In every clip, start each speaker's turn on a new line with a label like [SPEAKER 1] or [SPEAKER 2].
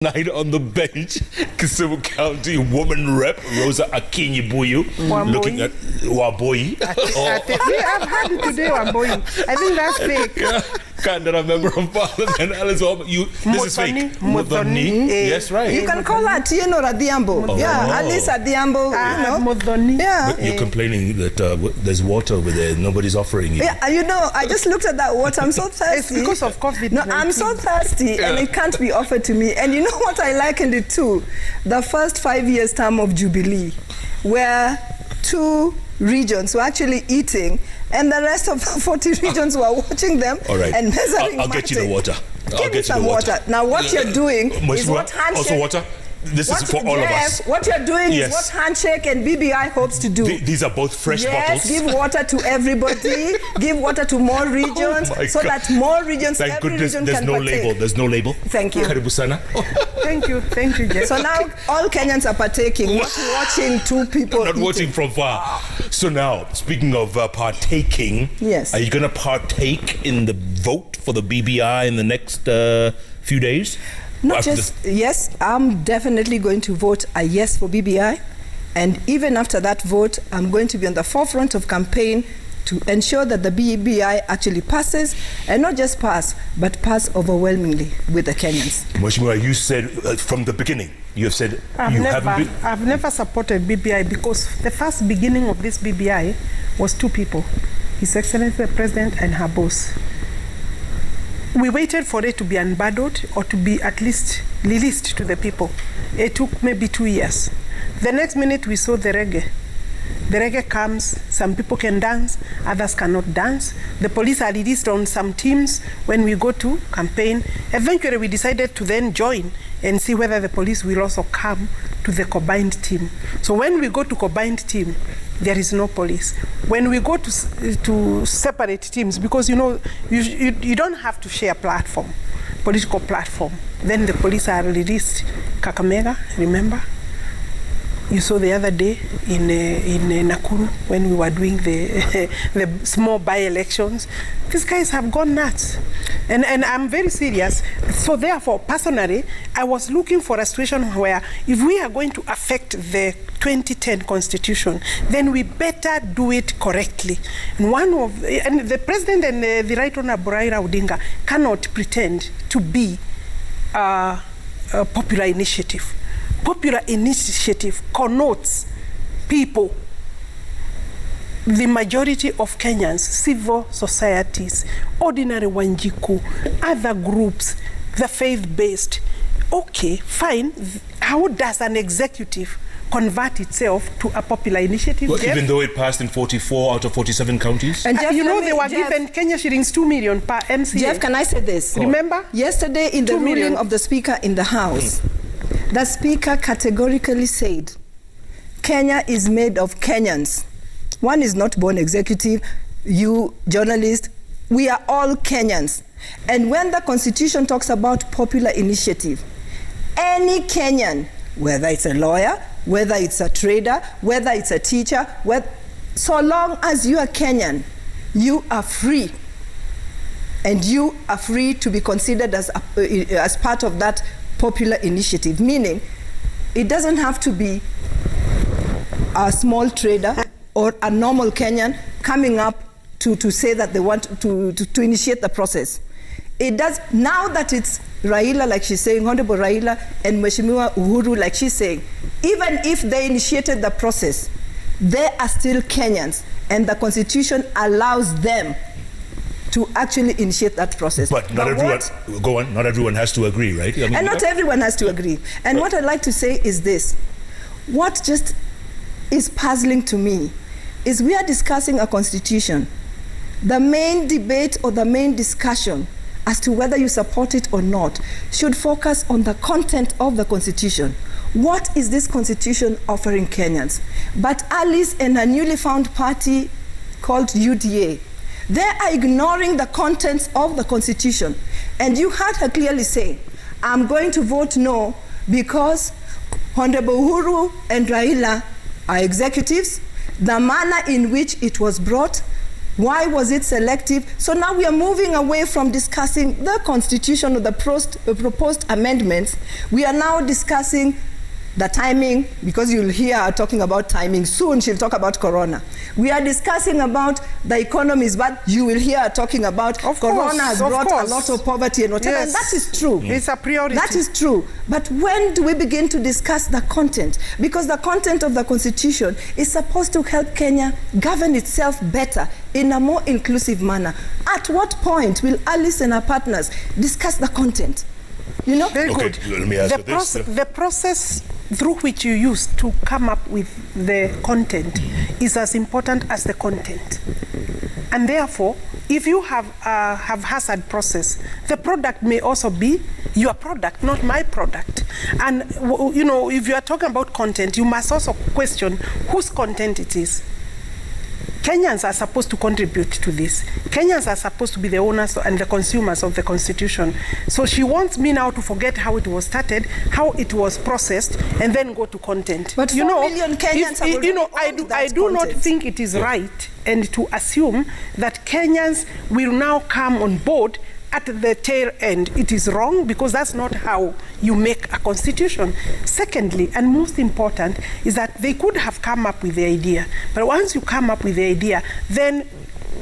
[SPEAKER 1] Night on the bench, Kisumu County woman rep Rosa Buyu looking at Wahome.
[SPEAKER 2] I've had it today, Wahome. I think that's fake.
[SPEAKER 1] Yeah, Kandara member of parliament, Alice Wahome. This is fake. Modoni. Yes, right.
[SPEAKER 3] You can call her Tieno Radiambo. Yeah, Alice Adiambo.
[SPEAKER 2] Modoni.
[SPEAKER 3] Yeah.
[SPEAKER 1] But you're complaining that there's water over there. Nobody's offering you.
[SPEAKER 3] Yeah, you know, I just looked at that water. I'm so thirsty.
[SPEAKER 2] It's because of COVID-19.
[SPEAKER 3] No, I'm so thirsty, and it can't be offered to me. And you know what I likened it to? The first 5 years term of Jubilee, where 2 regions were actually eating, and the rest of the 40 regions were watching them.
[SPEAKER 1] All right.
[SPEAKER 3] And measuring.
[SPEAKER 1] I'll get you the water.
[SPEAKER 3] Give me some water. Now, what you're doing is what handshake.
[SPEAKER 1] Also water. This is for all of us.
[SPEAKER 3] What you're doing is what Handshake and BBI hopes to do.
[SPEAKER 1] These are both fresh bottles.
[SPEAKER 3] Give water to everybody. Give water to more regions, so that more regions,
[SPEAKER 1] Thank
[SPEAKER 3] every
[SPEAKER 1] goodness
[SPEAKER 3] region
[SPEAKER 1] there's
[SPEAKER 3] can
[SPEAKER 1] no
[SPEAKER 3] partake.
[SPEAKER 1] label. There's no label.
[SPEAKER 3] Thank you.
[SPEAKER 1] Karibu sana.
[SPEAKER 2] Thank you, Jeff.
[SPEAKER 3] So now all Kenyans are partaking, not watching 2 people
[SPEAKER 1] Not
[SPEAKER 3] eating.
[SPEAKER 1] watching from far. So now, speaking of partaking,
[SPEAKER 3] yes,
[SPEAKER 1] are you going to partake in the vote for the BBI in the next few days?
[SPEAKER 3] Not just yes, I'm definitely going to vote a yes for BBI, and even after that vote, I'm going to be on the forefront of campaign to ensure that the BBI actually passes, and not just pass, but pass overwhelmingly with the Kenyans.
[SPEAKER 1] Mheshimiwa, you said from the beginning, you have said
[SPEAKER 2] I've never supported BBI because the first beginning of this BBI was 2 people, His Excellency the President and her boss. We waited for it to be unbundled or to be at least released to the people. It took maybe 2 years. The next minute we saw the reggae. The reggae comes, some people can dance, others cannot dance. The police are released on some teams when we go to campaign. Eventually we decided to then join and see whether the police will also come to the combined team. So when we go to combined team, there is no police. When we go to separate teams, because you know, you don't have to share platform, political platform, then the police are released. Kakamega, remember? You saw the other day in Nakuru when we were doing the small by-elections. These guys have gone nuts. And I'm very serious. So therefore, personally, I was looking for a situation where if we are going to affect the 2010 constitution, then we better do it correctly. And the president and the Right Honorable Raila Odinga cannot pretend to be a popular initiative. Popular initiative connotes people, the majority of Kenyans, civil societies, ordinary Wanjiku, other groups, the faith-based. Okay, fine. How does an executive convert itself to a popular initiative?
[SPEAKER 1] Well, even though it passed in 44 out of 47 counties?
[SPEAKER 3] And Jeff,
[SPEAKER 2] you know, they were given Kenya shillings 2 million per MCA.
[SPEAKER 3] Jeff, can I say this?
[SPEAKER 2] Remember?
[SPEAKER 3] Yesterday in the ruling of the Speaker in the House, the Speaker categorically said, Kenya is made of Kenyans. One is not born executive, you journalist, we are all Kenyans. And when the Constitution talks about popular initiative, any Kenyan, whether it's a lawyer, whether it's a trader, whether it's a teacher, so long as you are Kenyan, you are free. And you are free to be considered as part of that popular initiative, meaning it doesn't have to be a small trader or a normal Kenyan coming up to say that they want to initiate the process. It does, now that it's Raila, like she's saying, Honorable Raila, and Mheshimiwa Uhuru, like she's saying, even if they initiated the process, they are still Kenyans, and the Constitution allows them to actually initiate that process.
[SPEAKER 1] But not everyone, not everyone has to agree, right? I mean,
[SPEAKER 3] and not everyone has to agree. And what I'd like to say is this. What just is puzzling to me is we are discussing a constitution. The main debate or the main discussion as to whether you support it or not should focus on the content of the constitution. What is this constitution offering Kenyans? But Alice and her newly found party called UDA, they are ignoring the contents of the Constitution. And you heard her clearly say, I'm going to vote no because Honorable Uhuru and Raila are executives. The manner in which it was brought, Why was it selective? So now we are moving away from discussing the constitution or the proposed amendments. We are now discussing the timing, because you'll hear her talking about timing. Soon she'll talk about corona. We are discussing about the economies, but you will hear her talking about corona has brought a lot of poverty and whatever. Yes. And that is true.
[SPEAKER 2] It's a priority.
[SPEAKER 3] That is true. But when do we begin to discuss the content? Because the content of the constitution is supposed to help Kenya govern itself better in a more inclusive manner. At what point will Alice and her partners discuss the content? You know?
[SPEAKER 2] Very
[SPEAKER 1] okay,
[SPEAKER 2] good.
[SPEAKER 1] Let me ask you this.
[SPEAKER 2] The process through which you use to come up with the content is as important as the content. And therefore, if you have a hazard process, the product may also be your product, not my product. And you know, if you are talking about content, you must also question whose content it is. Kenyans are supposed to contribute to this. Kenyans are supposed to be the owners and the consumers of the constitution. So she wants me now to forget how it was started, how it was processed, and then go to content.
[SPEAKER 3] But 4 million Kenyans have
[SPEAKER 2] you know, I do not think it is right and to assume that Kenyans will now come on board at the tail end. It is wrong, because that's not how you make a constitution. Secondly, and most important, is that they could have come up with the idea. But once you come up with the idea, then,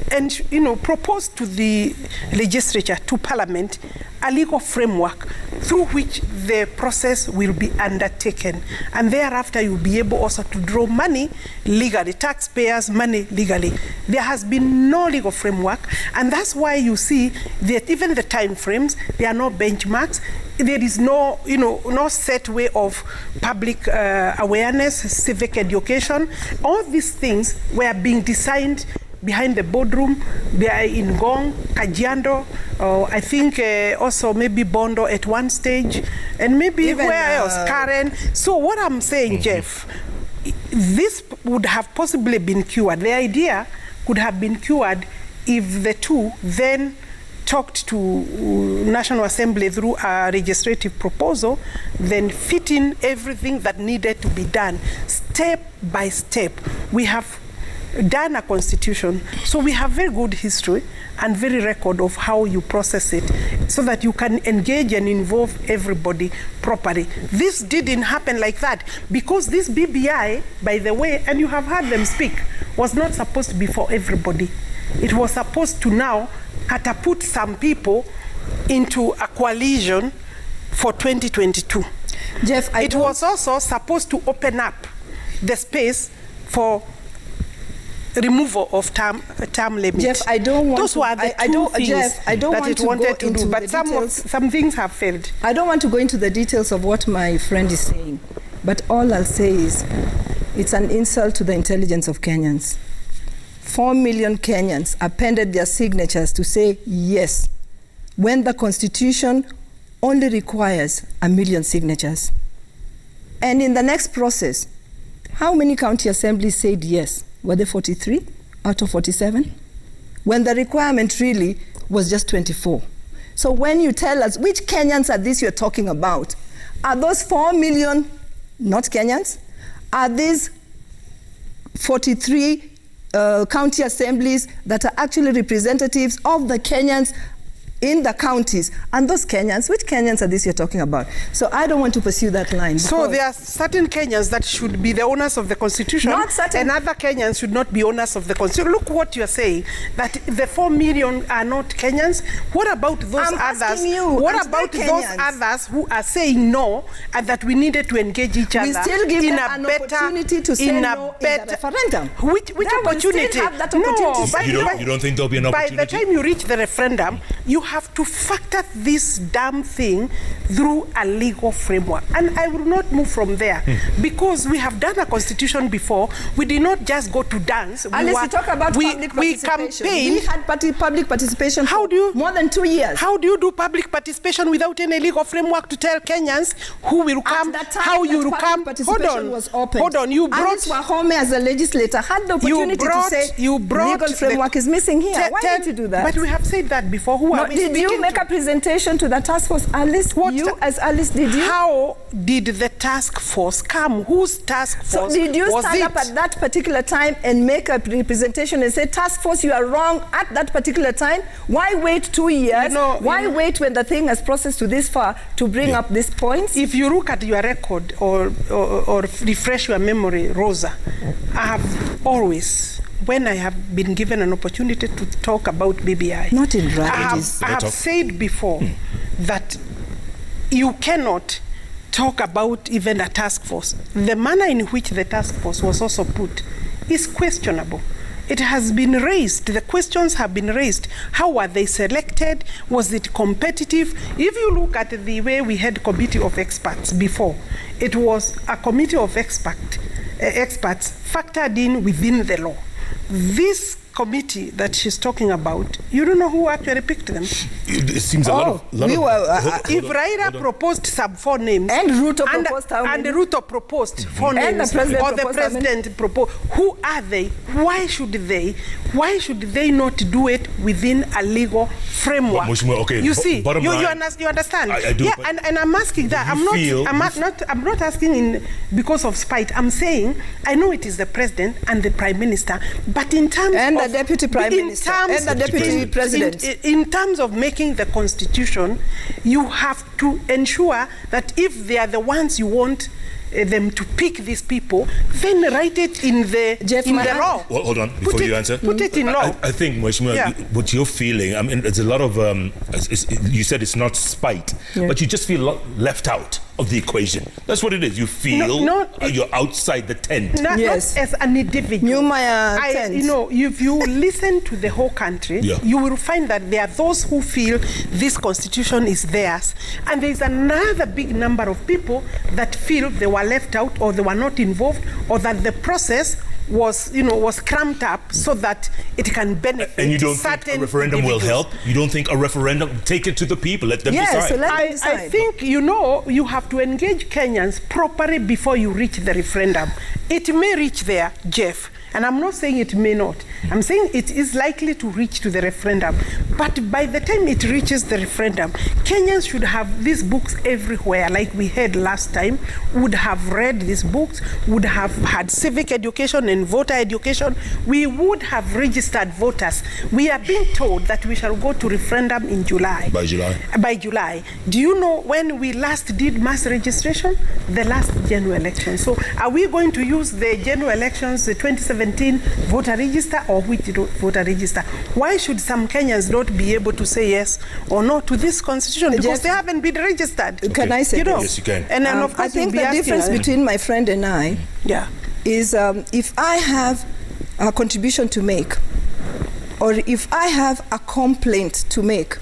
[SPEAKER 2] and you know, propose to the legislature, to parliament, a legal framework through which the process will be undertaken. And thereafter, you'll be able also to draw money legally, taxpayers' money legally. There has been no legal framework, and that's why you see that even the time frames, there are no benchmarks. There is no, you know, no set way of public awareness, civic education. All these things were being designed behind the boardroom. They are in Gong, Kajiando, I think also maybe Bondo at one stage, and maybe even where else, Karen. So what I'm saying, Jeff, this would have possibly been cured. The idea could have been cured if the two then talked to National Assembly through a legislative proposal, then fit in everything that needed to be done, step by step. We have done a constitution, so we have very good history and very record of how you process it, so that you can engage and involve everybody properly. This didn't happen like that, because this BBI, by the way, and you have heard them speak, was not supposed to be for everybody. It was supposed to now catapult some people into a coalition for 2022.
[SPEAKER 3] Jeff,
[SPEAKER 2] it was also supposed to open up the space for removal of term limit.
[SPEAKER 3] Jeff, I don't want
[SPEAKER 2] Those
[SPEAKER 3] to,
[SPEAKER 2] were the
[SPEAKER 3] I don't
[SPEAKER 2] that
[SPEAKER 3] want
[SPEAKER 2] it
[SPEAKER 3] to
[SPEAKER 2] wanted
[SPEAKER 3] go
[SPEAKER 2] to do,
[SPEAKER 3] into
[SPEAKER 2] but
[SPEAKER 3] the details.
[SPEAKER 2] some things have failed.
[SPEAKER 3] I don't want to go into the details of what my friend is saying, but all I'll say is it's an insult to the intelligence of Kenyans. 4 million Kenyans appended their signatures to say yes, when the Constitution only requires 1 million signatures. And in the next process, how many county assemblies said yes? Were they 43 out of 47? When the requirement really was just 24. So when you tell us, which Kenyans are these you're talking about? Are those 4 million not Kenyans? Are these 43 county assemblies that are actually representatives of the Kenyans in the counties? And those Kenyans, which Kenyans are these you're talking about? So I don't want to pursue that line.
[SPEAKER 2] So there are certain Kenyans that should be the owners of the Constitution,
[SPEAKER 3] not certain,
[SPEAKER 2] and other Kenyans should not be owners of the Constitution. Look what you're saying, that the 4 million are not Kenyans. What about those others? What about those others who are saying no, and that we needed to engage each other?
[SPEAKER 3] We still give
[SPEAKER 2] in
[SPEAKER 3] them
[SPEAKER 2] a
[SPEAKER 3] an
[SPEAKER 2] better,
[SPEAKER 3] opportunity to say no in the referendum.
[SPEAKER 2] Which opportunity?
[SPEAKER 1] You don't think there'll be an opportunity?
[SPEAKER 2] By the time you reach the referendum, you have to factor this damn thing through a legal framework. And I will not move from there, because we have done a constitution before. We did not just go to dance.
[SPEAKER 3] Alice, you talk about public participation.
[SPEAKER 2] We campaigned.
[SPEAKER 3] We had public participation for more than 2 years.
[SPEAKER 2] How do you do public participation without any legal framework to tell Kenyans who will come, how you will come? Hold on. You brought
[SPEAKER 3] Alice Wahome as a legislator had the opportunity to say legal framework is missing here. Why did you do that?
[SPEAKER 2] But we have said that before. Who are we
[SPEAKER 3] did you make a presentation to the task force, Alice? As Alice, did you?
[SPEAKER 2] How did the task force come? Whose task force?
[SPEAKER 3] So did you
[SPEAKER 2] was
[SPEAKER 3] stand
[SPEAKER 2] it?
[SPEAKER 3] up at that particular time and make a presentation and say, task force, you are wrong at that particular time? Why wait 2 years? Why wait when the thing has processed to this far to bring up these points?
[SPEAKER 2] If you look at your record or refresh your memory, Rosa, I have always, when I have been given an opportunity to talk about BBI,
[SPEAKER 3] not in rallies.
[SPEAKER 2] I have said before that you cannot talk about even a task force. The manner in which the task force was also put is questionable. It has been raised. The questions have been raised. How were they selected? Was it competitive? If you look at the way we had committee of experts before, it was a committee of experts factored in within the law. This committee that she's talking about, you don't know who actually picked them.
[SPEAKER 1] It seems a lot of
[SPEAKER 2] if Raila proposed sub 4 names
[SPEAKER 3] and Ruto proposed how many?
[SPEAKER 2] And Ruto proposed 4 names, or the president proposed, who are they? Why should they not do it within a legal framework?
[SPEAKER 1] Okay,
[SPEAKER 2] you see, you understand?
[SPEAKER 1] I do.
[SPEAKER 2] Yeah, and I'm asking that. I'm not asking because of spite. I'm saying I know it is the president and the prime minister, but in terms
[SPEAKER 3] of the deputy prime minister and the deputy president.
[SPEAKER 2] In terms of making the constitution, you have to ensure that if they are the ones you want them to pick these people, then write it in the law.
[SPEAKER 1] Well, hold on, before you answer.
[SPEAKER 2] Put it in law.
[SPEAKER 1] I think, Mheshimiwa, what you're feeling, I mean, there's a lot of, you said it's not spite, but you just feel left out of the equation. That's what it is. You feel you're outside the tent.
[SPEAKER 2] Not as an individual. If you listen to the whole country, you will find that there are those who feel this constitution is theirs, and there is another big number of people that feel they were left out, or they were not involved, or that the process was cramped up so that it can benefit.
[SPEAKER 1] And you don't think a referendum will help? You don't think a referendum, take it to the people, let them decide?
[SPEAKER 3] So let them decide.
[SPEAKER 2] I think, you have to engage Kenyans properly before you reach the referendum. It may reach there, Jeff, and I'm not saying it may not. I'm saying it is likely to reach to the referendum. But by the time it reaches the referendum, Kenyans should have these books everywhere, like we had last time, would have read these books, would have had civic education and voter education. We would have registered voters. We are being told that we shall go to referendum in July.
[SPEAKER 1] By July?
[SPEAKER 2] By July. Do you know when we last did mass registration? The last general election. So are we going to use the general elections, the 2017 voter register, or which voter register? Why should some Kenyans not be able to say yes or no to this constitution? Because they haven't been registered.
[SPEAKER 3] Can I say this?
[SPEAKER 1] Yes, you can.
[SPEAKER 2] And of course,
[SPEAKER 3] I think the difference between my friend and I is if I have a contribution to make, or if I have a complaint to make,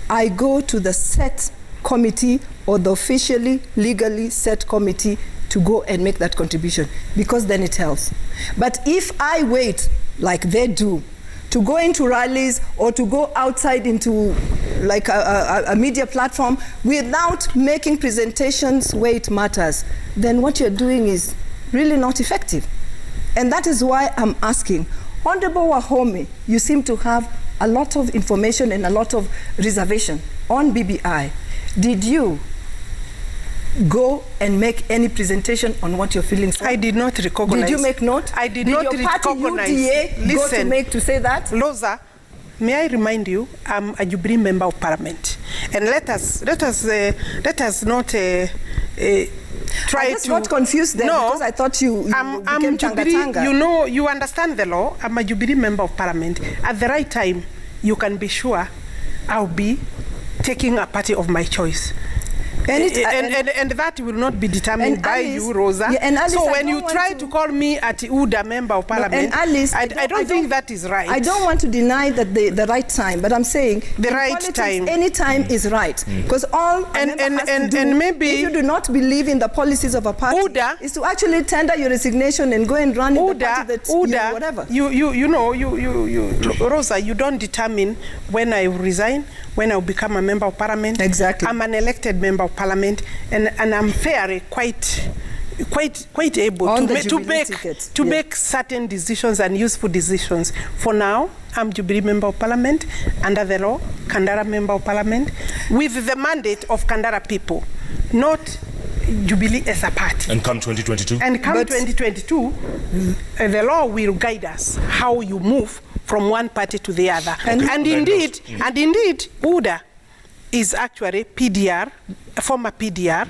[SPEAKER 3] I go to the set committee or the officially, legally set committee to go and make that contribution, because then it helps. But if I wait, like they do, to go into rallies or to go outside into like a media platform without making presentations where it matters, then what you're doing is really not effective. And that is why I'm asking, Honorable Wahome, you seem to have a lot of information and a lot of reservation on BBI. Did you go and make any presentation on what your feelings were?
[SPEAKER 2] I did not recognize.
[SPEAKER 3] Did you make note?
[SPEAKER 2] I did not recognize.
[SPEAKER 3] Did your party UDA go to make to say that?
[SPEAKER 2] Rosa, may I remind you, I'm a Jubilee member of Parliament, and let us not try
[SPEAKER 3] I just got confused there because I thought you became tanga-tanga.
[SPEAKER 2] You understand the law. I'm a Jubilee member of Parliament. At the right time, you can be sure I'll be taking a party of my choice. And that will not be determined by you, Rosa.
[SPEAKER 3] Alice,
[SPEAKER 2] so when you try to call me at UDA member of Parliament,
[SPEAKER 3] Alice,
[SPEAKER 2] I don't think that is right.
[SPEAKER 3] I don't want to deny that the right time, but I'm saying
[SPEAKER 2] the right
[SPEAKER 3] politics,
[SPEAKER 2] time.
[SPEAKER 3] Any time is right, because all
[SPEAKER 2] and maybe
[SPEAKER 3] if you do not believe in the policies of a party,
[SPEAKER 2] UDA
[SPEAKER 3] is to actually tender your resignation and go and run in the party that whatever.
[SPEAKER 2] Rosa, you don't determine when I resign, when I will become a member of Parliament.
[SPEAKER 3] Exactly.
[SPEAKER 2] I'm an elected member of Parliament, and I'm fairly quite quite able to make certain decisions and useful decisions. For now, I'm Jubilee Member of Parliament, under the law, Kandara Member of Parliament, with the mandate of Kandara people, not Jubilee as a party.
[SPEAKER 1] And come 2022?
[SPEAKER 2] And come 2022, the law will guide us how you move from one party to the other. And indeed, UDA is actually PDR, a former PDR,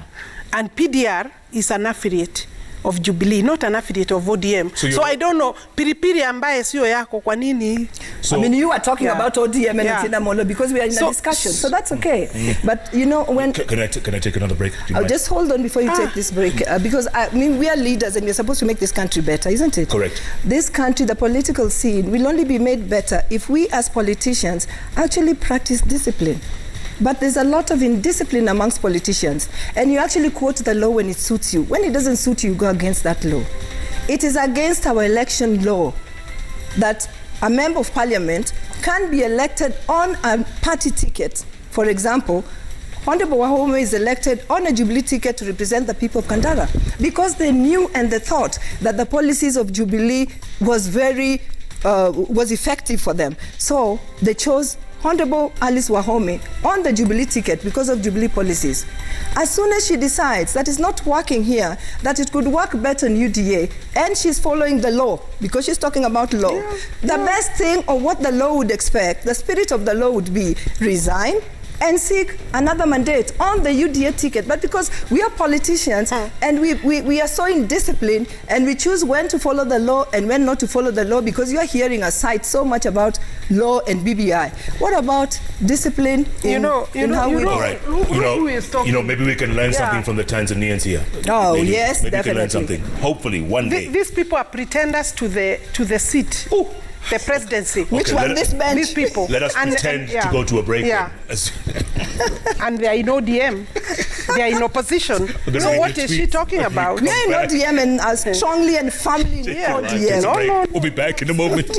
[SPEAKER 2] and PDR is an affiliate of Jubilee, not an affiliate of ODM. So I don't know, piripiri ambaye sio yako kwa nini?
[SPEAKER 3] I mean, you are talking about ODM and Tina Molo because we are in a discussion, so that's okay. But you know, when...
[SPEAKER 1] Can I take another break?
[SPEAKER 3] I'll just hold on before you take this break, because I mean, we are leaders and we're supposed to make this country better, isn't it?
[SPEAKER 1] Correct.
[SPEAKER 3] This country, the political scene, will only be made better if we as politicians actually practice discipline. But there's a lot of indiscipline amongst politicians. And you actually quote the law when it suits you. When it doesn't suit you, you go against that law. It is against our election law that a member of parliament can be elected on a party ticket. For example, Honorable Wahome is elected on a Jubilee ticket to represent the people of Kandara because they knew and they thought that the policies of Jubilee was effective for them. So they chose Honorable Alice Wahome on the Jubilee ticket because of Jubilee policies. As soon as she decides that it's not working here, that it could work better in UDA, and she's following the law, because she's talking about law, the best thing or what the law would expect, the spirit of the law would be resign and seek another mandate on the UDA ticket. But because we are politicians and we are so indisciplined and we choose when to follow the law and when not to follow the law, because you are hearing us cite so much about law and BBI. What about discipline
[SPEAKER 1] All right. Maybe we can learn something from the Tanzanians here.
[SPEAKER 3] Oh,
[SPEAKER 1] maybe,
[SPEAKER 3] yes,
[SPEAKER 1] maybe
[SPEAKER 3] definitely.
[SPEAKER 1] we can learn something. Hopefully, one day.
[SPEAKER 2] These people are pretenders to the seat. The presidency.
[SPEAKER 1] Okay,
[SPEAKER 3] Which one? This bench?
[SPEAKER 2] These people.
[SPEAKER 1] Let us pretend to go to a break.
[SPEAKER 2] Yeah. And they are in ODM. They are in opposition. So what is she talking about?
[SPEAKER 3] We are in ODM and are strongly and firmly in ODM.
[SPEAKER 1] We'll be back in a moment.